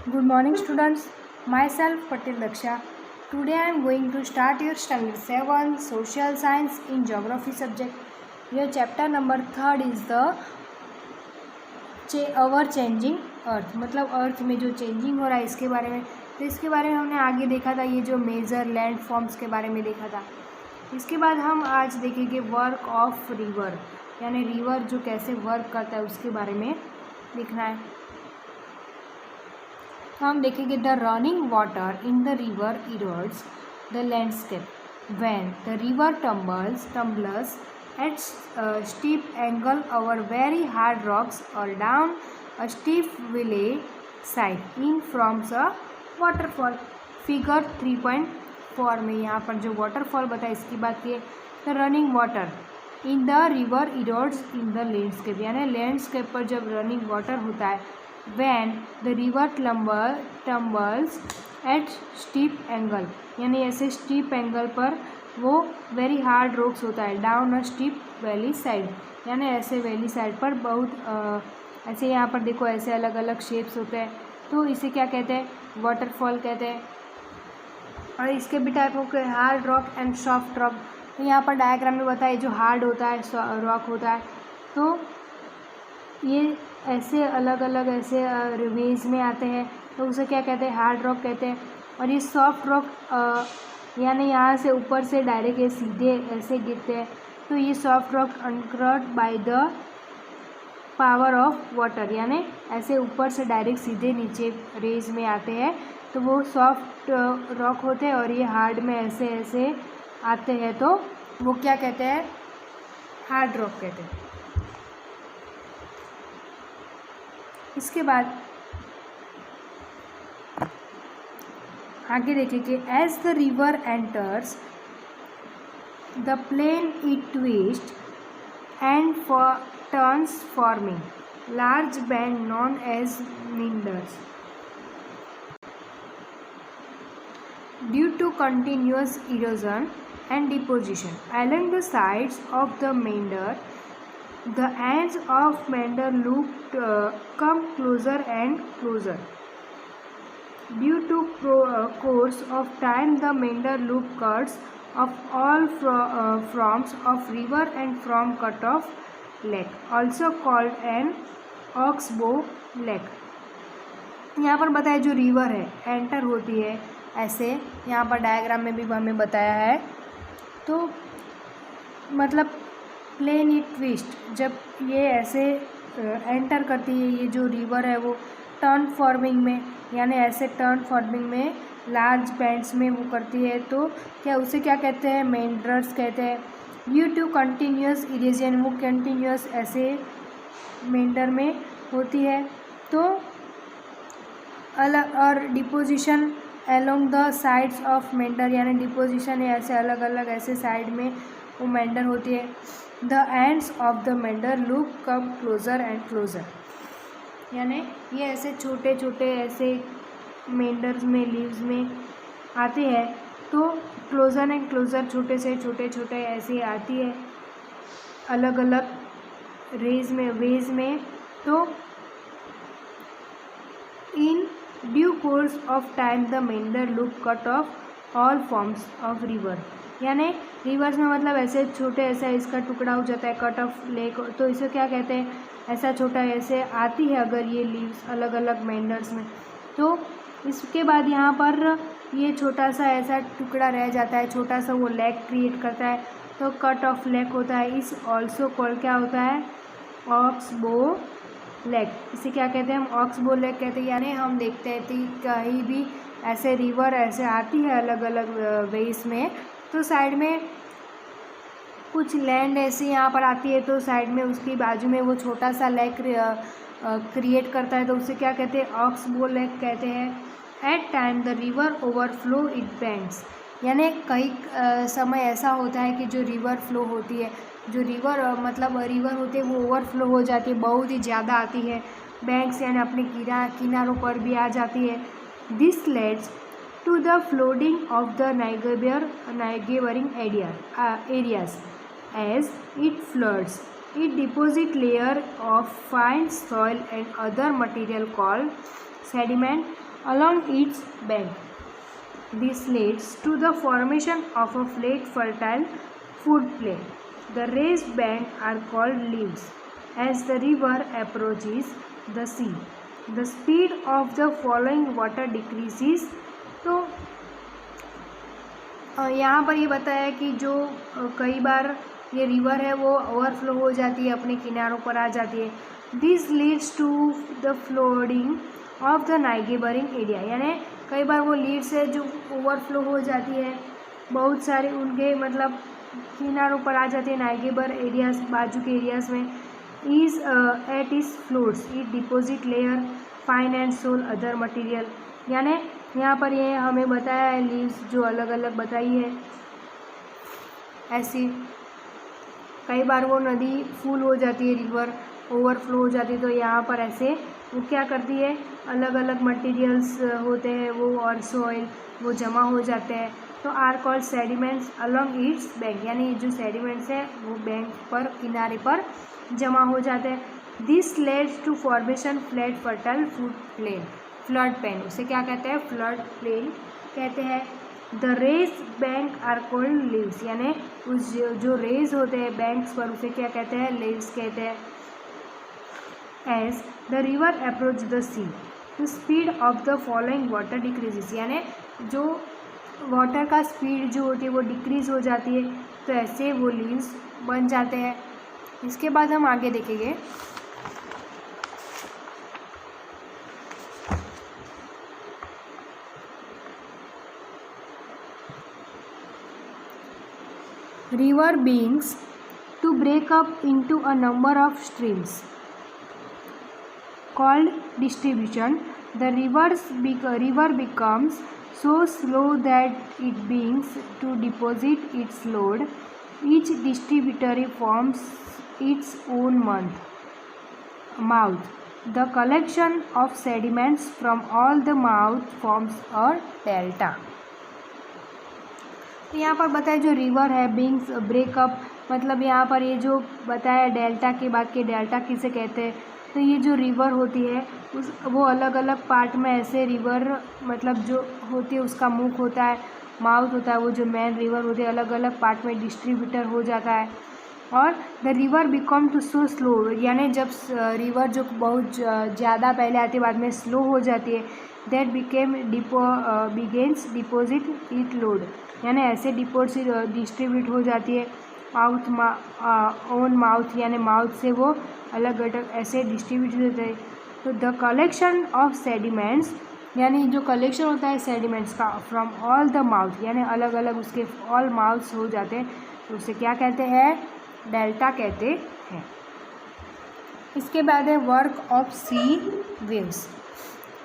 Good morning, students. Myself, Patil Daksha. Today I am going to start your standard 7 social science in geography subject. Your chapter number 3rd is the our changing earth. मतलब अर्थ में जो changing हो रहा है इसके बारे में। तो इसके बारे में हमने आगे देखा था, ये जो मेजर लैंड फॉर्म्स के बारे में देखा था। इसके बाद हम आज देखेंगे वर्क ऑफ रिवर, यानी रिवर जो कैसे वर्क करता है उसके बारे में देखना है। तो हम देखेंगे the running water in the river erodes the landscape when the river tumbles at steep angle over very hard rocks और down a steep valley side in forms a waterfall. Figure 3.4 में यहाँ पर जो वाटरफॉल बताया इसकी बात की है। The running water in the river erodes in the landscape, यानी लैंडस्केप पर जब रनिंग वाटर होता है when the river tumbles at steep angle, यानी ऐसे स्टीप एंगल पर वो वेरी हार्ड रॉक्स होता है down a steep valley side, यानी ऐसे वैली साइड पर बहुत ऐसे यहाँ पर देखो ऐसे अलग अलग शेप्स होते हैं, तो इसे क्या कहते हैं? वाटरफॉल कहते हैं। और इसके भी टाइप होते हैं hard rock and soft rock. तो यहाँ पर डायग्राम में बताया जो हार्ड होता है रॉक होता है, तो ये ऐसे अलग अलग ऐसे वेज में आते हैं, तो उसे क्या कहते हैं? हार्ड रॉक कहते हैं। और ये सॉफ्ट रॉक यानी यहाँ से ऊपर से डायरेक्ट ये सीधे ऐसे गिरते हैं, तो ये soft rock undercut by the power of water, यानी ऐसे ऊपर से डायरेक्ट सीधे नीचे रेज में आते हैं, तो वो सॉफ्ट रॉक होते हैं। और ये हार्ड में ऐसे ऐसे आते हैं, तो वो क्या कहते हैं? हार्ड रॉक कहते हैं। इसके बाद आगे देखेंगे as the river enters the plain it twist and turns forming large bend known as meanders due to continuous erosion and deposition along the sides of the meander. The ends of meander loop come closer and closer. Due to course of time, the meander loop cuts of all forms of river and from cut-off lake, also called an oxbow lake. यहाँ पर बताया जो river है enter होती है ऐसे, यहाँ पर डायग्राम में भी हमें बताया है। तो मतलब प्लेन इट ट्विस्ट, जब ये ऐसे एंटर करती है, ये जो रिवर है वो टर्न फॉर्मिंग में, यानी ऐसे टर्न फॉर्मिंग में लार्ज बैंड्स में वो करती है, तो क्या उसे क्या कहते हैं? मेंड्रर्स कहते हैं। ड्यू टू कंटिन्यूस इरोजन, वो कंटिन्यूस ऐसे मेंडर में होती है, तो अलग और deposition along the sides of meander, यानी डिपोजिशन है ऐसे अलग अलग ऐसे साइड में वो मेंडर होती है। The ends of the meander loop come closer and closer, यानी ये ऐसे छोटे छोटे ऐसे मेंडर्स में लीव्स में आते हैं, तो क्लोजर एंड क्लोजर छोटे से छोटे छोटे ऐसे आती है अलग अलग रेज में वेज में। तो in due course of time the meander loop cut off all forms of river, यानी रिवर्स में मतलब ऐसे छोटे ऐसा इसका टुकड़ा हो जाता है कट ऑफ लेक, तो इसे क्या कहते हैं? ऐसा छोटा ऐसे आती है अगर ये लीव्स अलग अलग मेंडर्स में, तो इसके बाद यहाँ पर ये छोटा सा ऐसा टुकड़ा रह जाता है, छोटा सा वो लेक क्रिएट करता है, तो कट ऑफ लेक होता है। इस ऑल्सो कॉल्ड क्या होता है? Oxbow lake. इसे क्या कहते हैं? हम ऑक्सबो लेक कहते हैं। यानी हम देखते हैं कि कहीं भी ऐसे रिवर ऐसे आती है अलग अलग वेज में, तो साइड में कुछ लैंड ऐसी यहाँ पर आती है, तो साइड में उसकी बाजू में वो छोटा सा लेक क्रिएट करता है, तो उसे क्या कहते हैं? ऑक्सबो लेक कहते हैं। At time the river overflow it banks, यानी कई समय ऐसा होता है कि जो रिवर फ्लो होती है, जो रिवर मतलब रिवर होती है वो ओवरफ्लो हो जाती है, बहुत ही ज़्यादा आती है बैंक्स, यानी अपने किनारों पर भी आ जाती है। This leads to the flooding of the neighboring areas. As it floods, it deposits layer of fine soil and other material called sediment along its bank. This leads to the formation of a flat fertile food plain. The raised banks are called leaves. As the river approaches the sea, the speed of the flowing water decreases. तो यहाँ पर ये बताया कि जो कई बार ये river है वो ओवरफ्लो हो जाती है, अपने किनारों पर आ जाती है. This leads to the flooding of the neighbouring area. यानी कई बार वो लीड्स है जो ओवरफ्लो हो जाती है, बहुत सारे उनके मतलब किनारों पर आ जाती है, नाइगेबर एरियाज बाजू के एरियाज में. Is at is floats it deposit layer fine and soil other material. यानी यहाँ पर ये हमें बताया है लीव्स जो अलग अलग बताई है. ऐसी कई बार वो नदी फुल हो जाती है, रिवर ओवरफ्लो हो जाती है, तो यहाँ पर ऐसे वो क्या करती है, अलग अलग मटेरियल्स होते हैं वो और सॉइल वो जमा हो जाते हैं. तो are called sediments along its bank. यानी जो सेडिमेंट्स है वो बैंक पर किनारे पर जमा हो जाते हैं. This leads to formation flat fertile flood plain. Flood plain उसे क्या कहते हैं, फ्लड प्लेन कहते हैं. The raised bank are called levees. यानी उस जो रेज होते हैं बैंक्स पर उसे क्या कहते हैं, लीव्स कहते हैं. As the river approach the sea the speed of the following water decreases. यानी जो वाटर का स्पीड जो होती है वो डिक्रीज हो जाती है, तो ऐसे वो लीव्स बन जाते हैं. इसके बाद हम आगे देखेंगे. River beings to break up into a number of streams called distribution. The river becomes so slow that it begins to deposit its load. Each distributary forms its own mouth. The collection of sediments from all the mouths forms a delta. तो यहाँ पर बताया जो river है बिंग्स breakup, मतलब यहाँ पर ये जो बताया डेल्टा के बाद के डेल्टा किसे कहते हैं. तो ये जो रिवर होती है उस वो अलग अलग पार्ट में ऐसे रिवर मतलब जो होती है उसका मुख होता है, माउथ होता है, वो जो मेन रिवर होती है अलग अलग पार्ट में डिस्ट्रीब्यूटर हो जाता है. और the river become too so slow. यानी जब रिवर जो बहुत ज़्यादा पहले आती है बाद में स्लो हो जाती है, that begins deposit it load. यानी ऐसे डिपोजिट डिस्ट्रीब्यूट हो जाती है ओन माउथ. यानी माउथ से वो अलग अलग ऐसे डिस्ट्रीब्यूट होते हैं. तो द कलेक्शन ऑफ सेडिमेंट्स यानी जो कलेक्शन होता है सेडिमेंट्स का फ्रॉम ऑल द माउथ, यानी अलग अलग उसके ऑल माउथ्स हो जाते हैं, तो उसे क्या कहते हैं, डेल्टा कहते हैं. इसके बाद है वर्क ऑफ सी वेव्स.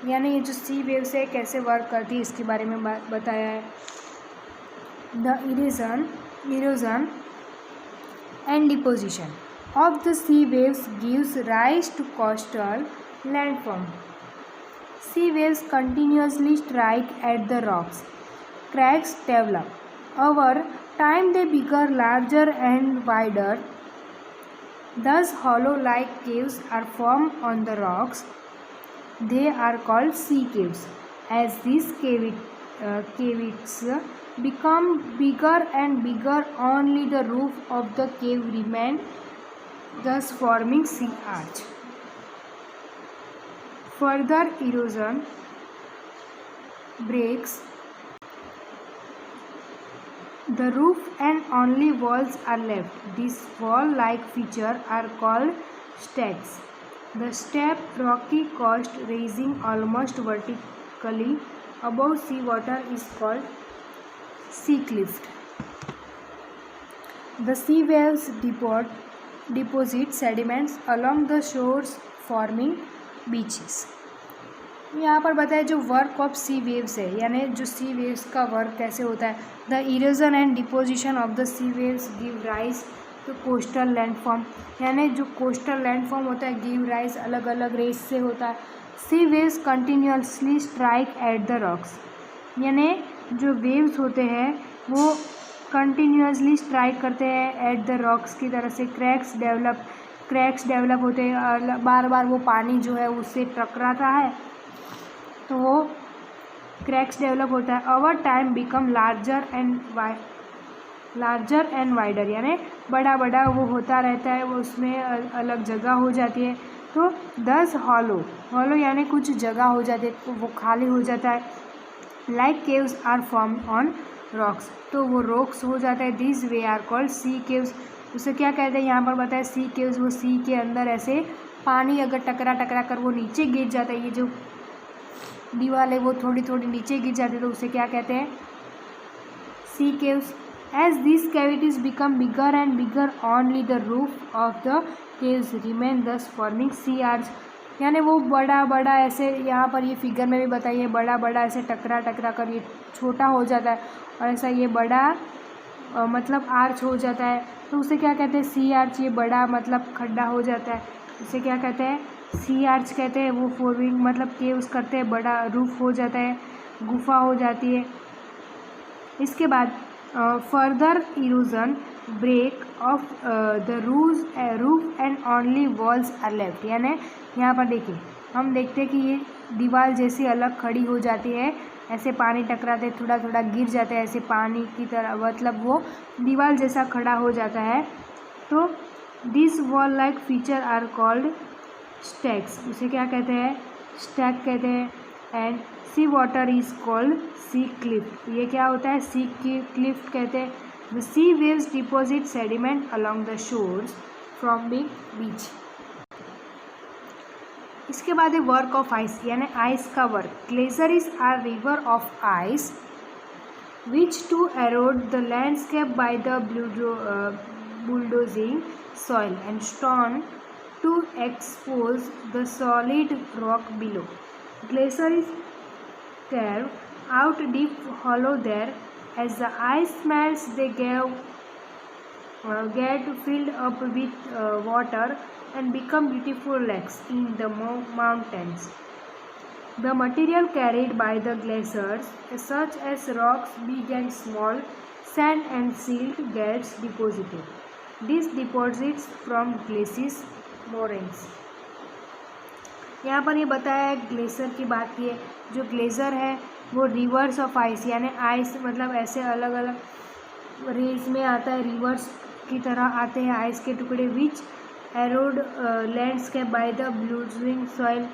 यानी ये जो सी वेव्स है कैसे वर्क करती है इसके बारे में बताया है. The erosion and deposition of the sea waves gives rise to coastal landform. Sea waves continuously strike at the rocks. Cracks develop. Over time they become larger and wider. Thus hollow-like caves are formed on the rocks. They are called sea caves. As these caves become bigger and bigger, only the roof of the cave remains, thus forming sea arch. Further erosion breaks the roof and only walls are left. These wall-like features are called stacks. The steep rocky coast rising almost vertically above sea water is called sea cliff. The sea waves deposit sediments along the shores forming beaches. यहाँ पर बताया जो work of C waves है, यानी जो सी waves का work कैसे होता है. The erosion and deposition of the sea waves give rise to coastal landform. यानी जो कोस्टल लैंडफॉर्म होता है गिव राइज अलग अलग रेस से होता है. Sea waves continuously strike at the rocks. यानी जो वेव्स होते हैं वो कंटिन्यूसली स्ट्राइक करते हैं एट द रॉक्स की तरह से. क्रैक्स डेवलप होते हैं और बार बार वो पानी जो है उससे टकराता है तो वो क्रैक्स डेवलप होता है। Over time become larger and wider, यानी बड़ा बड़ा वो होता रहता है, वो उसमें अलग जगह हो जाती है। तो 10 हॉलो यानी कुछ जगह हो जाती है, तो वो खाली हो जाता है। Like caves are form on rocks, तो वो रॉक्स हो जाता है। This way are called sea caves. उसे क्या कहते हैं यहाँ पर बताया, सी केव्स। वो सी के अंदर ऐसे पानी अगर टकरा कर वो नीचे गिर जाता है, ये जो दीवार है वो थोड़ी थोड़ी नीचे गिर जाती है, तो उसे क्या कहते हैं, sea caves. As this cavities become bigger and bigger only the roof of the caves remain thus forming sea arch, यानी वो बड़ा बड़ा ऐसे, यहाँ पर ये फिगर में भी बताइए, बड़ा बड़ा ऐसे टकरा कर ये छोटा हो जाता है और ऐसा ये बड़ा मतलब आर्च हो जाता है, तो उसे क्या कहते हैं, सी आर्च। ये बड़ा मतलब खड्डा हो जाता है, उसे क्या कहते हैं, सी आर्च कहते हैं। वो फॉर्मिंग मतलब केव्स करते हैं, बड़ा रूफ हो जाता है, गुफा हो जाती है। इसके बाद further erosion break off the roof and only walls are left, यानी यहाँ पर देखिए हम देखते हैं कि ये दीवार जैसी अलग खड़ी हो जाती है, ऐसे पानी टकराते थोड़ा थोड़ा गिर जाता है, ऐसे पानी की तरह, मतलब वो दीवार जैसा खड़ा हो जाता है। तो this wall like feature are called stacks, उसे क्या कहते हैं, स्टैक कहते हैं। And sea water is called sea cliff, ये क्या होता है, सी क्लिफ्ट कहते हैं। The sea waves deposit sediment along the shores from big beach. इसके बाद है वर्क ऑफ आइस, यानी आइस का work. Glaciers are river of ice which to erode the landscape by the bulldozing soil and stone to expose the solid rock below. Glaciers carve out deep hollow there. As the ice melts, they get filled up with water and become beautiful lakes in the mountains. The material carried by the glaciers, such as rocks big and small, sand and silt, gets deposited. These deposits from glaciers moraines. यहाँ पर ये बताया है, glacier की बात की है। जो ग्लेशियर है वो रिवर्स ऑफ आइस, यानी आइस मतलब ऐसे अलग अलग रेस में आता है, रिवर्स की तरह आते हैं आइस के टुकड़े। Which erode landscape by the bulldozing soil,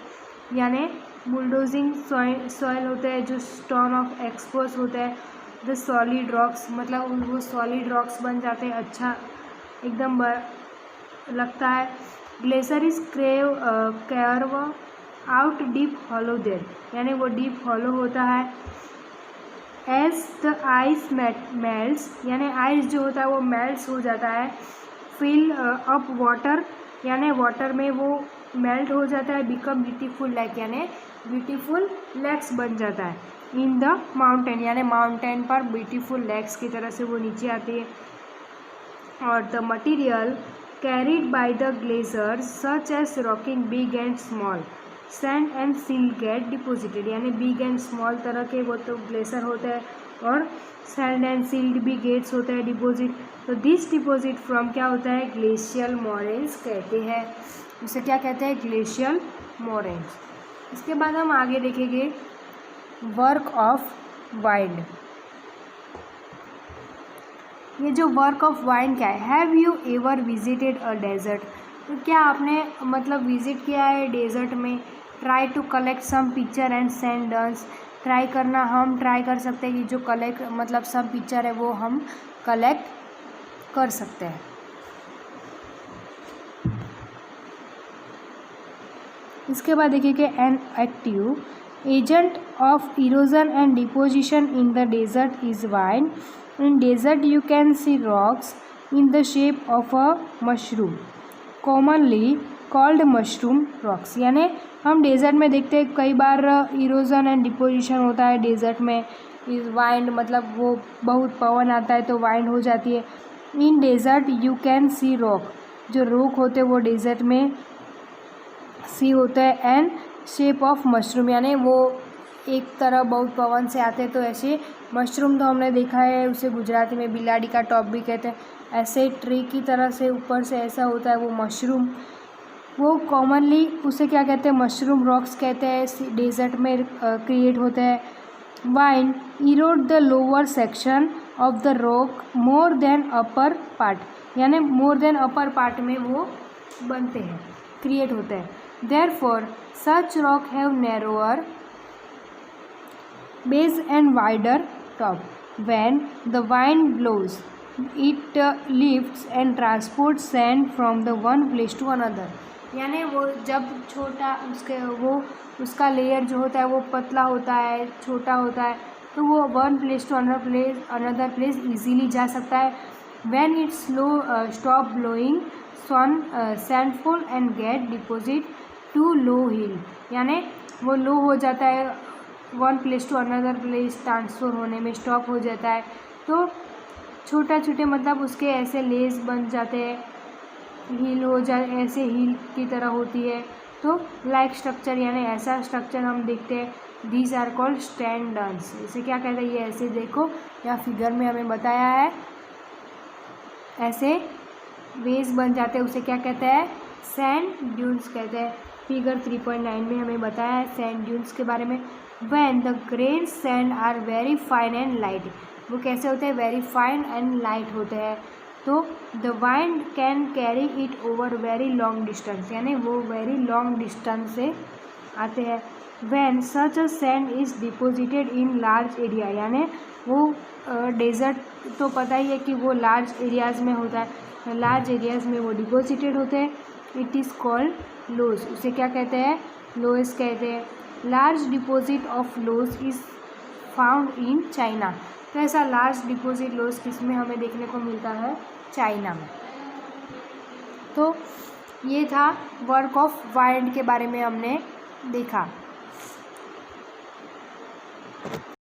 यानी बुलडोजिंग सॉइल होता है, जो स्टोन ऑफ एक्सपोज होता है। द सॉलिड रॉक्स, मतलब वो सॉलिड रॉक्स बन जाते हैं, अच्छा एकदम लगता है। Glacier is curve out deep hollow there, यानी वो डीप हॉलो होता है। एज द आइस मेल्ट्स, यानी आइस जो होता है वो मेल्ट्स हो जाता है। फिल अप वाटर, यानी वाटर में वो मेल्ट हो जाता है। बिकम ब्यूटीफुल लेक, यानी ब्यूटीफुल लेक्स बन जाता है। इन द माउंटेन, यानी माउंटेन पर ब्यूटीफुल लेक्स की तरह से वो नीचे आती है। और the material carried by the glaciers such as rocking big and small, sand and silt get deposited, यानी बिग एंड स्मॉल तरह के वो तो ग्लेशियर होते हैं, और सैंड एंड सिल्ट भी गेट्स होता है डिपोजिट। तो दिस डिपोजिट फ्रॉम क्या होता है, ग्लेशियल मोरेन्स कहते हैं, उसे क्या कहते हैं, ग्लेशियल मोरेन्स। इसके बाद हम आगे देखेंगे वर्क ऑफ वाइंड। ये जो वर्क ऑफ वाइंड क्या है, have you ever visited a desert, तो क्या आपने मतलब विजिट किया है डेजर्ट में। Try to collect some picture and send us, try करना, हम ट्राई कर सकते हैं कि जो कलेक्ट मतलब सब पिक्चर है वो हम कलेक्ट कर सकते हैं। इसके बाद देखिए कि an active agent of erosion and deposition in the desert is wind. In desert you can see rocks in the shape of a mushroom, commonly called mushroom rocks, यानी हम डेजर्ट में देखते हैं कई बार इरोजन एंड डिपोजिशन होता है desert में। इस वाइंड मतलब वो बहुत पवन आता है तो वाइंड हो जाती है। In desert you can see rock, जो रॉक होते हैं वो डेजर्ट में सी होता है। एंड शेप ऑफ मशरूम, यानी वो एक तरह बहुत पवन से आते हैं, तो ऐसे मशरूम तो हमने देखा है, उसे गुजराती में बिलाड़ी का टॉप भी कहते हैं। ऐसे ट्री की तरह से ऊपर से ऐसा होता है वो मशरूम, वो कॉमनली उसे क्या कहते हैं, मशरूम रॉक्स कहते हैं, डेजर्ट में क्रिएट होते हैं। wind erode the lower section of the rock more than upper part, यानी more than upper part में वो बनते हैं, क्रिएट होते हैं। therefore such rock have narrower base and wider top. when the wind blows it lifts and transports sand from the one place to another, यानी वो जब छोटा उसका लेयर जो होता है वो पतला होता है, छोटा होता है, तो वो one place to another place easily जा सकता है। When it stop blowing sand fall and get deposit to low hill, यानी वो लो हो जाता है, one place to another place transfer होने में स्टॉप हो जाता है, तो छोटे मतलब उसके ऐसे लेस बन जाते हैं, हील हो जाए, ऐसे हील की तरह होती है, तो लाइक स्ट्रक्चर यानी ऐसा स्ट्रक्चर हम देखते हैं। These are called standers. इसे क्या कहते हैं, ये ऐसे देखो या फिगर में हमें बताया है, ऐसे वेव्स बन जाते हैं, उसे क्या कहते हैं, सैंड ड्यून्स कहते हैं। फिगर 3.9 में हमें बताया है सैंड ड्यून्स के बारे में। When the grain sand are very fine and light, वो कैसे होते हैं, वेरी फाइन एंड लाइट होते हैं, तो the wind can carry it over very long distance, यानी वो वेरी लॉन्ग डिस्टेंस से आते हैं। When such a sand is deposited in large area, यानी वो डेजर्ट तो पता ही है कि वो लार्ज एरियाज़ में होता है, लार्ज एरियाज़ में वो डिपोजिटेड होते हैं, इट इज़ कॉल्ड लोस, उसे क्या कहते हैं, लोस कहते हैं। Large deposit of loss is found in China, तो ऐसा लार्ज डिपोजिट लोस किस में हमें देखने को मिलता है, चाइना में। तो ये था वर्क ऑफ वाइंड के बारे में हमने देखा।